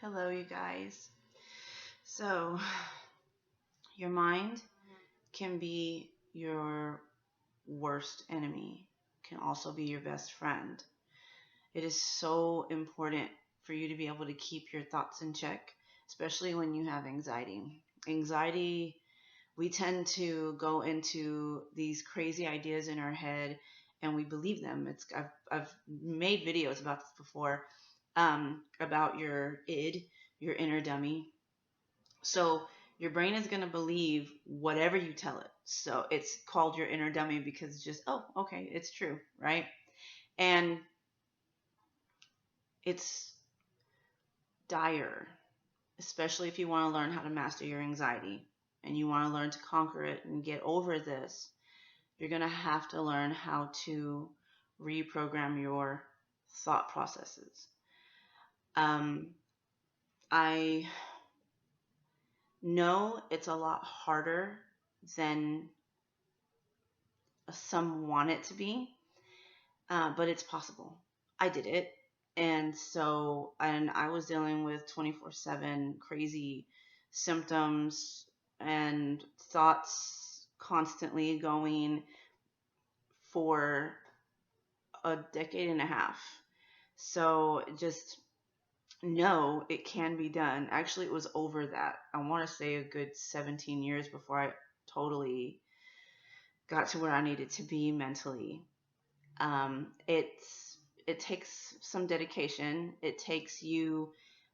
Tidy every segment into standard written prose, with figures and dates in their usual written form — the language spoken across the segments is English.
Hello, you guys. So, your mind can be your worst enemy, can also be your best friend. It is so important for you to be able to keep your thoughts in check, especially when you have anxiety. Anxiety, we tend to go into these crazy ideas in our head and we believe them. I've made videos about this before, about your id, your inner dummy. So your brain is going to believe whatever you tell it. So it's called your inner dummy because it's just, oh, okay, it's true, right? And it's dire, especially if you want to learn how to master your anxiety and you want to learn to conquer it and get over this. You're going to have to learn how to reprogram your thought processes. Um, I know it's a lot harder than some want it to be, but it's possible. I did it. And I was dealing with 24/7 crazy symptoms and thoughts constantly going for a decade and a half. So just know it can be done. Actually, it was over that. I want to say a good 17 years before I totally got to where I needed to be mentally. It takes some dedication. It takes you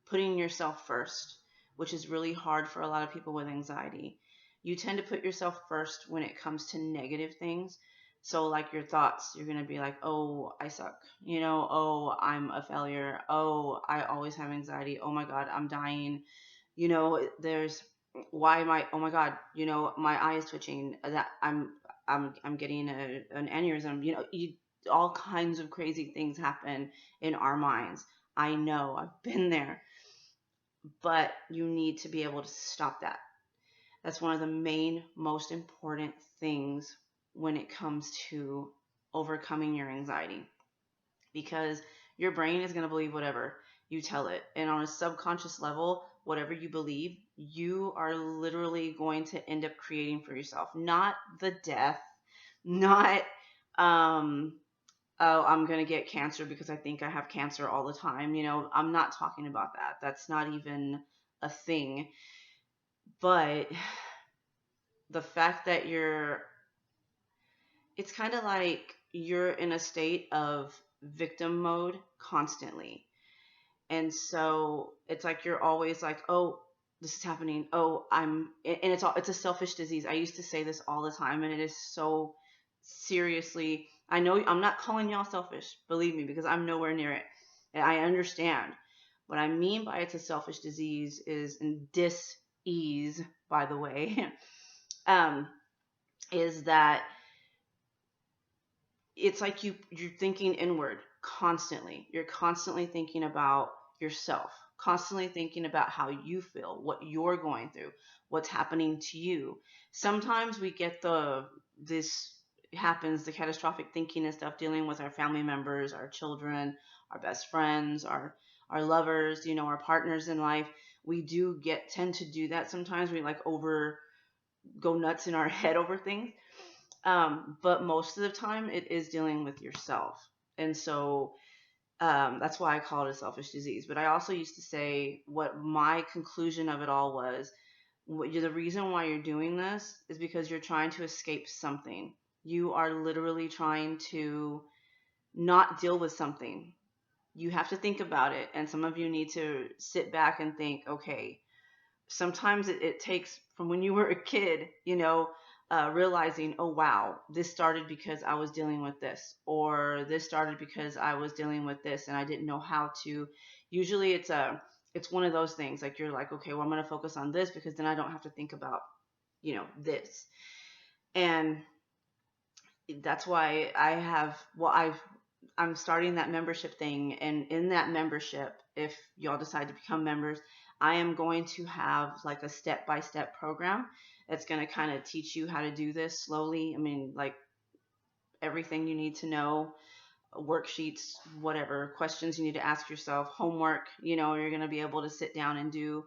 putting yourself first, which is really hard for a lot of people with anxiety. You tend to put yourself first when it comes to negative things. So, like your thoughts, you're going to be like, oh, I suck. Oh, I'm a failure. Oh, I always have anxiety. Oh my God, I'm dying. There's why am I, oh my God, my eye is twitching. That I'm getting an aneurysm. All kinds of crazy things happen in our minds. I know, I've been there, but you need to be able to stop that. That's one of the main, most important things when it comes to overcoming your anxiety, because your brain is going to believe whatever you tell it. And on a subconscious level, whatever you believe, you are literally going to end up creating for yourself. Not the death, not um oh, I'm going to get cancer because I think I have cancer all the time. I'm not talking about that. That's not even a thing. But the fact that it's kind of like you're in a state of victim mode constantly. And so it's like you're always like, oh, this is happening. Oh, and it's a selfish disease. I used to say this all the time, and it is so seriously. I know I'm not calling y'all selfish, believe me, because I'm nowhere near it. And I understand. What I mean by it's a selfish disease is, and dis-ease, by the way, um, is that it's like you're thinking inward constantly. You're constantly thinking about yourself, constantly thinking about how you feel, what you're going through, what's happening to you. Sometimes we get this happens, the catastrophic thinking and stuff, dealing with our family members, our children, our best friends, our lovers, our partners in life. We do tend to do that sometimes. We like over go nuts in our head over things, but most of the time it is dealing with yourself. And so that's why I call it a selfish disease. But I also used to say what my conclusion of it all was, the reason why you're doing this is because you're trying to escape something. You are literally trying to not deal with something. You have to think about it. And some of you need to sit back and think, okay, sometimes it takes from when you were a kid, realizing, oh wow, this started because I was dealing with this, or this started because I was dealing with this, and I didn't know how to. Usually, it's one of those things. Like you're like, okay, well, I'm gonna focus on this because then I don't have to think about, this, and that's why I'm starting that membership thing. And in that membership, if y'all decide to become members, I am going to have like a step-by-step program that's going to kind of teach you how to do this slowly. I mean, like everything you need to know. worksheets, whatever, questions you need to ask yourself, homework, you're going to be able to sit down and do,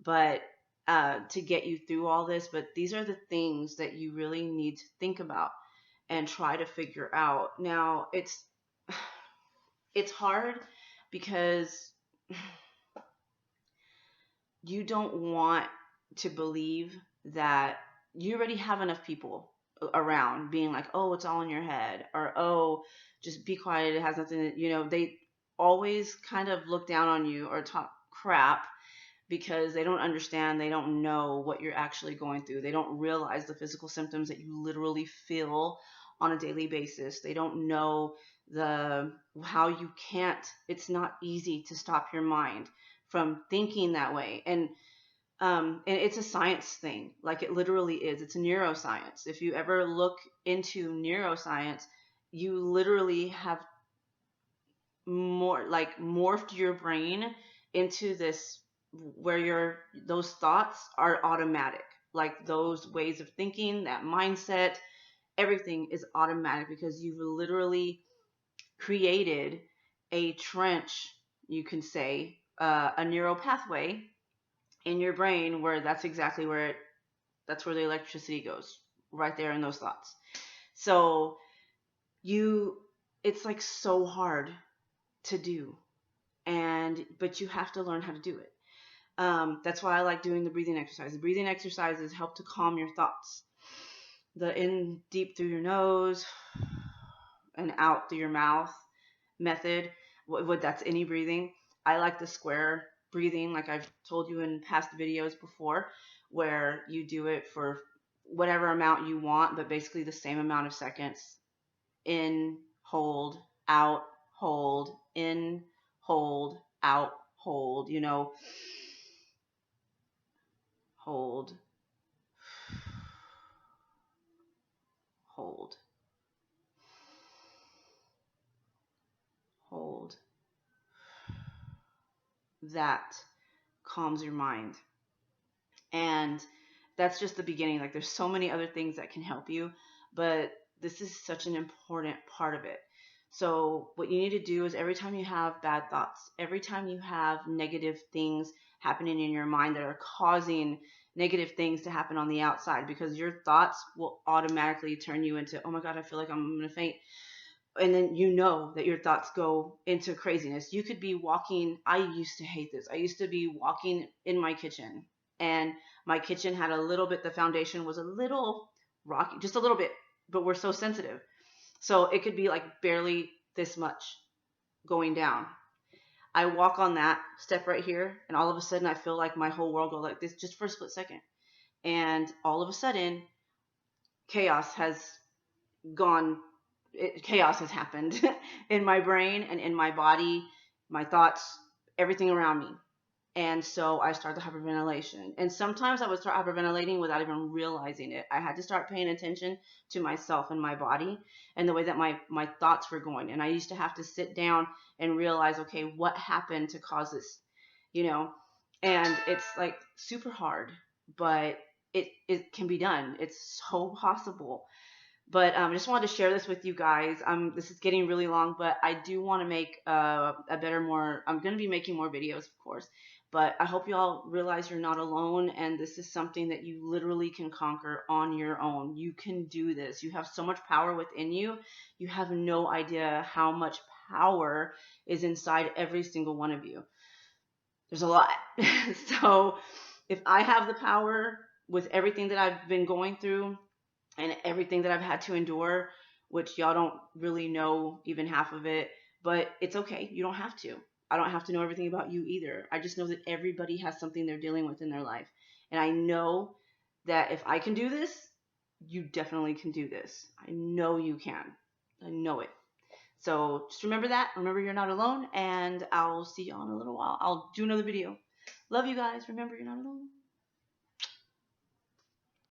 but to get you through all this. But these are the things that you really need to think about and try to figure out. Now, it's hard because you don't want to believe that you already have enough people around being like, oh, it's all in your head, or oh, just be quiet, it has nothing they always kind of look down on you or talk crap because they don't understand, they don't know what you're actually going through. They don't realize the physical symptoms that you literally feel on a daily basis. They don't know the how you can't, it's not easy to stop your mind from thinking that way. And it's a science thing. Like, it literally is. It's neuroscience. If you ever look into neuroscience, you literally have more like morphed your brain into this where those thoughts are automatic. Like, those ways of thinking, that mindset, everything is automatic because you've literally created a trench, you can say, a neural pathway in your brain where that's where the electricity goes, right there in those thoughts. So you it's like so hard to do, but you have to learn how to do it. That's why I like doing the breathing exercise. The breathing exercises help to calm your thoughts. The in deep through your nose and out through your mouth method, what that's any breathing. I like the square breathing, like I've told you in past videos before, where you do it for whatever amount you want, but basically the same amount of seconds. In, hold, out, hold, in, hold, out, hold, hold, hold, hold. That calms your mind. And that's just the beginning. Like, there's so many other things that can help you, but this is such an important part of it. So what you need to do is every time you have bad thoughts, every time you have negative things happening in your mind that are causing negative things to happen on the outside, because your thoughts will automatically turn you into, oh my God, I feel like I'm going to faint. And then that your thoughts go into craziness. You could be walking. I used to hate this. I used to be walking in my kitchen, and my kitchen had a little bit, the foundation was a little rocky, just a little bit, but we're so sensitive. So it could be like barely this much going down. I walk on that step right here, and all of a sudden I feel like my whole world go like this just for a split second. And all of a sudden, chaos has gone chaos has happened in my brain and in my body, my thoughts, everything around me. And so I started hyperventilation. And sometimes I would start hyperventilating without even realizing it. I had to start paying attention to myself and my body and the way that my thoughts were going. And I used to have to sit down and realize, okay, what happened to cause this? And it's like super hard, but it can be done. It's so possible. But I just wanted to share this with you guys. This is getting really long, but I do want to make I'm going to be making more videos, of course. But I hope you all realize you're not alone, and this is something that you literally can conquer on your own. You can do this. You have so much power within you. You have no idea how much power is inside every single one of you. There's a lot. So if I have the power with everything that I've been going through, and everything that I've had to endure, which y'all don't really know even half of it, but it's okay. You don't have to. I don't have to know everything about you either. I just know that everybody has something they're dealing with in their life. And I know that if I can do this, you definitely can do this. I know you can. I know it. So just remember that. Remember you're not alone, and I'll see y'all in a little while. I'll do another video. Love you guys. Remember you're not alone.